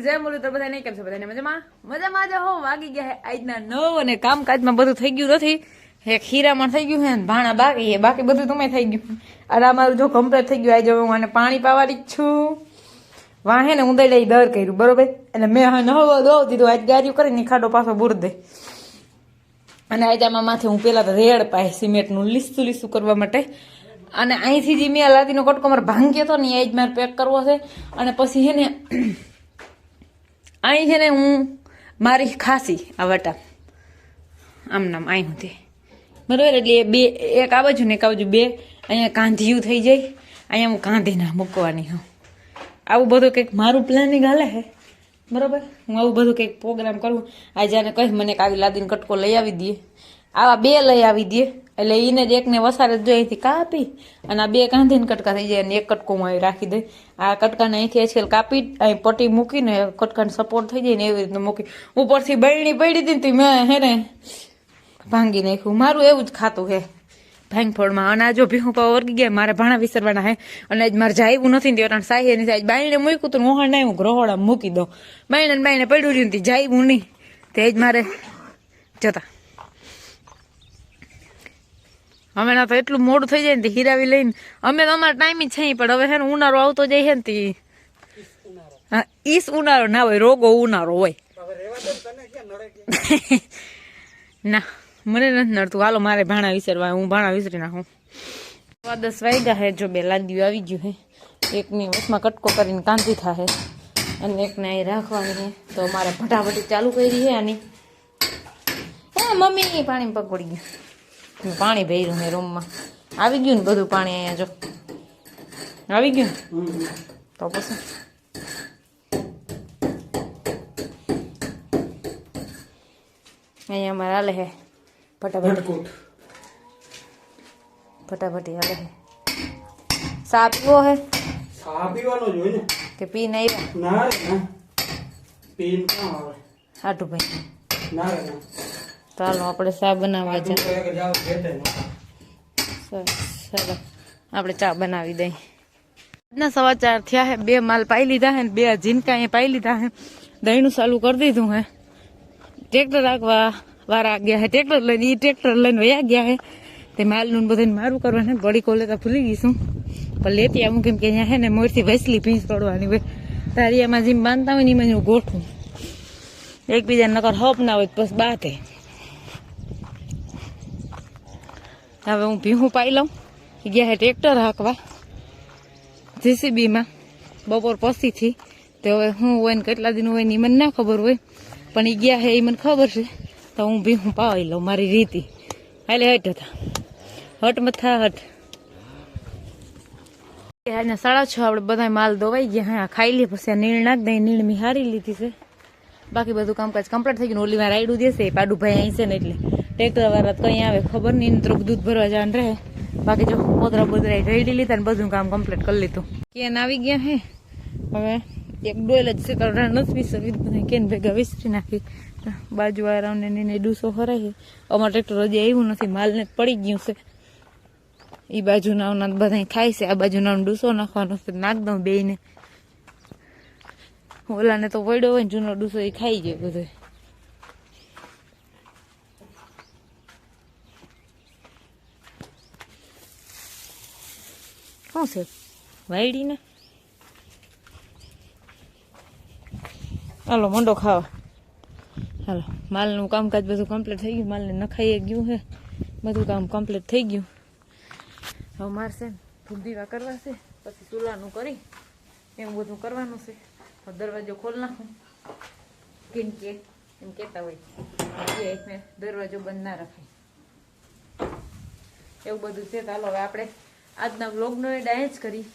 જય મુરલી તો બધા નહીં કેમ છે બધાને મજામાં જ હો વાગી ગયા હે આજના 9 અને કામકાજમાં બધું થઈ ગયું નથી હે ખીરામાં થઈ ગયું હે ને ભાણા બાકી હે બાકી બધું તમે થઈ ગયું અને અમારું જો કમ્પ્લીટ થઈ ગયું આજે હું આને પાણી પાવાની છું વાહે ને ઊંધઈ લઈ દર કર્યું બરોબર એટલે મેં હા નહવો દો દીધું આજ ગાડીઓ કરીને ખાડો પાછો બુર દે અને આજે આમાં માથે હું પેલા તો રેડ પાય સિમેન્ટનું લીસું કરવા માટે અને અહીંથી જે મેં લાદીનો કટકો મારે ભાંગ્યો હતો ને એ જ મારે પેક કરવો છે અને પછી છે ને અહીં છે ને હું મારી ખાસી આ વટા આમ નામ અહીં હતી બરાબર એટલે બે એક આ બાજુ ને એક આ બાજુ બે અહીંયા કાંધિયું થઈ જાય અહીંયા હું કાંધી ના મૂકવાની હું આવું બધું કંઈક મારું પ્લાનિંગ હાલે છે બરાબર હું આવું બધું કંઈક પ્રોગ્રામ કરું આજે આને કહીશ મને આવી લાદીનો કટકો લઈ આવી દઈએ આવા બે લઈ આવી દઈએ એટલે એને જ એકને વસારે જ જો અહીંથી કાપી અને આ બે કાંધીને કટકા થઈ જાય અને એક કટકો હું અહીં રાખી દઈ આ કટકાને અહીંથી આજકાલ કાપી અહીં પટ્ટી મૂકીને કટકાને સપોર્ટ થઈ જાય ને એવી રીતના મૂકી ઉપરથી બળણી પડી હતી ને મેં હે ને ભાંગી નાખ્યું મારું એવું જ ખાતું હે ભાંગફોડમાં અને આ જો ભીહું પાવ વર્ગી ગયા મારે ભાણા વિસરવાના હે અને આજ મારે જાયું નથી ને સાહી ની આજ બાઈને મૂક્યું તો મોહણ નહીં હું ગ્રહોડા મૂકી દઉં બાઈને પડ્યું રહ્યું ને જાયું નહીં તે જ મારે જતા અમે ના તો એટલું મોડું થઈ જાય ને હીરાવી લઈને અમે તો અમારા ટાઈમ જ છે પણ હવે છે ને ઉનાળો આવતો જાય છે ને હા ઈસ ઉનાળો ના હોય રોગો ઉનાળો હોય ના મને નથી નડતું હાલો મારે ભાણા વિસરવા હું ભાણા વિસરી નાખું 10 વાગ્યા હે જો બે લાદીઓ આવી ગયું હે એકની વચમાં કટકો કરીને કાંધી થાય અને એકને અહીં રાખવાની હે તો મારે ફટાફટી ચાલુ કરી હે આની હા મમ્મી પાણી પકડી ગયું પાણી ભર્યું મેં રૂમમાં આવી ગયું ને બધું પાણી અહીંયા જો આવી ગયું તો પછી અહીંયા અમારે હાલે હે ફટાફટી હાલે હે સા પીવો હે સા પીવાનો જ હોય ને કે પીને આવ્યા ના રે ના પીન ક્યાં આવે હાટુ ભાઈ ના રે ના ચાલો આપણે ચા બનાવવા છે ચાલો આપણે ચા બનાવી દઈએ આજના સમાચાર થયા હે 2 માલ પાઈ લીધા હે 2 ઝીનકા અહીંયા પાઈ લીધા હે દહીંનું ચાલુ કરી દીધું હે ટ્રેક્ટર રાખવા વાળા ગયા હે ટ્રેક્ટર લઈને વયા ગયા હે તે માલનું બધાને મારું કરવાનું બળી કોલે તો ભૂલી ગઈશું પણ લેતી આવું કેમ કે અહીંયા હે ને મોરથી વેસલી ભીંસ પડવાની હોય તારીયામાં જેમ બાંધતા હોય ને એમાં હું ગોઠવું એકબીજાને નકર હપ ના હોય બસ બાતે હવે હું ભીહું પાઈ લઉં ગયા હે ટ્રેક્ટર હાંકવા જીસીબીમાં બપોર પછીથી તો હવે હું હોય ને કેટલા દિન હોય ને મને ના ખબર હોય પણ એ ગયા હે એ મને ખબર છે તો હું ભીહું પાવી લઉં મારી રીતિ હાલે હટ હતા હટ મથા હટ 6:30 આપણે બધા માલ દોવાઈ ગયા હા ખાઈ લે પછી નીણ નાખ દઈ નીણ મી હારી લીધી છે બાકી બધું કામકાજ કમ્પ્લીટ થઈ ગયું ઓલીમાં રાયડું દેશે પાડુભાઈ અહીં છે ને એટલે ટ્રેક્ટર વાળા કઈ આવે ખબર નહીં તો દૂધ ભરવા જવાનું રહે બાકી જો પોતરા બોતરા રેડી લીધા ને બધું કામ કમ્પ્લીટ કરી લીધું કેન આવી ગયા હે હવે એક ડોલ જ છે નથી વિસરવી બધા કેન ભેગા વિસરી નાખી બાજુ વાળાને એને ડૂસો હરાય અમારે ટ્રેક્ટર હજી આવ્યું નથી માલને પડી ગયું છે એ બાજુના બધા ખાય છે આ બાજુના ડૂસો નાખવાનો છે નાખ દઉં બેયને ઓલાને તો પડ્યો હોય ને જૂનો ડૂસો એ ખાઈ જાય બધો શું છે વાયડી ને હાલો મંડો ખાવા હાલો માલનું કામકાજ બધું કમ્પ્લીટ થઈ ગયું માલને નખાઈ ગયું છે બધું કામ કમ્પ્લીટ થઈ ગયું હવે મારે છે ને ધૂપદીવા કરવા છે પછી ચૂલાનું કરી એવું બધું કરવાનું છે દરવાજો ખોલ નાખું કેમ કે એમ કહેતા હોય દરવાજો બંધ ના રખાય એવું બધું છે ચાલો હવે આપણે આજના વ્લોગનો એડ અહીં જ કરી